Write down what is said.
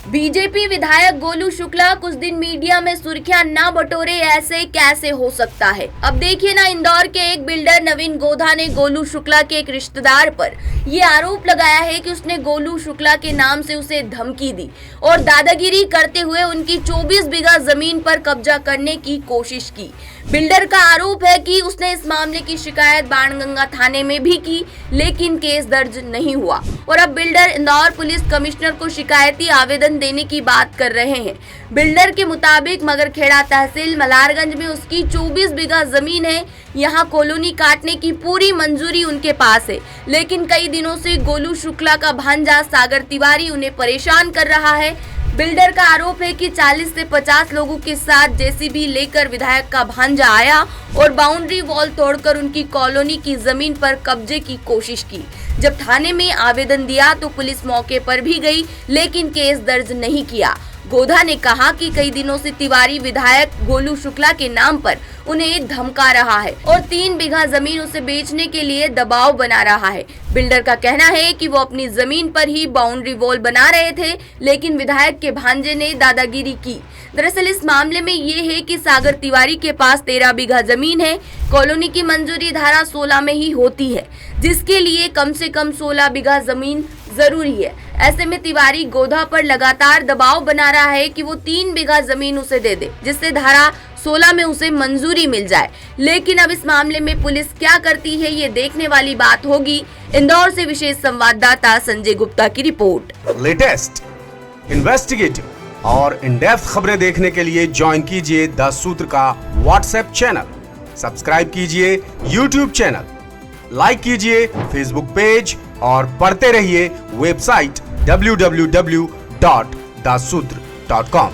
BJP विधायक गोलू शुक्ला कुछ दिन मीडिया में सुर्खियां ना बटोरे, ऐसे कैसे हो सकता है। अब देखिए ना, इंदौर के एक बिल्डर नवीन गोधा ने गोलू शुक्ला के एक रिश्तेदार पर ये आरोप लगाया है कि उसने गोलू शुक्ला के नाम से उसे धमकी दी और दादागिरी करते हुए उनकी 24 बीघा जमीन पर कब्जा करने की कोशिश की। बिल्डर का आरोप है कि उसने इस मामले की शिकायत बाणगंगा थाने में भी की, लेकिन केस दर्ज नहीं हुआ और अब बिल्डर इंदौर पुलिस कमिश्नर को शिकायती आवेदन देने की बात कर रहे हैं। बिल्डर के मुताबिक मगरखेड़ा तहसील मलारगंज में उसकी 24 बीघा जमीन है। यहाँ कॉलोनी काटने की पूरी मंजूरी उनके पास है, लेकिन कई दिनों से गोलू शुक्ला का भांजा सागर तिवारी उन्हें परेशान कर रहा है। बिल्डर का आरोप है कि 40 से 50 लोगों के साथ जेसीबी लेकर विधायक का भांजा आया और बाउंड्री वॉल तोड़कर उनकी कॉलोनी की जमीन पर कब्जे की कोशिश की। जब थाने में आवेदन दिया तो पुलिस मौके पर भी गई, लेकिन केस दर्ज नहीं किया। गोधा ने कहा कि कई दिनों से तिवारी विधायक गोलू शुक्ला के नाम पर उन्हें धमका रहा है और 3 बीघा जमीन उसे बेचने के लिए दबाव बना रहा है। बिल्डर का कहना है कि वो अपनी जमीन पर ही बाउंड्री वॉल बना रहे थे, लेकिन विधायक के भांजे ने दादागिरी की। दरअसल इस मामले में ये है कि सागर तिवारी के पास 13 बीघा जमीन है। कॉलोनी की मंजूरी धारा 16 में ही होती है, जिसके लिए कम से कम 16 बीघा जमीन जरूरी है। ऐसे में तिवारी गोधा पर लगातार दबाव बना रहा है कि वो 3 बीघा जमीन उसे दे दे, जिससे धारा 16 में उसे मंजूरी मिल जाए। लेकिन अब इस मामले में पुलिस क्या करती है, ये देखने वाली बात होगी। इंदौर से विशेष संवाददाता संजय गुप्ता की रिपोर्ट। लेटेस्ट, इन्वेस्टिगेटिव और इन डेप्थ खबरें देखने के लिए ज्वाइन कीजिए द सूत्र का व्हाट्सएप चैनल, सब्सक्राइब कीजिए यूट्यूब चैनल, लाइक कीजिए फेसबुक पेज और पढ़ते रहिए वेबसाइट www.dasudr.com।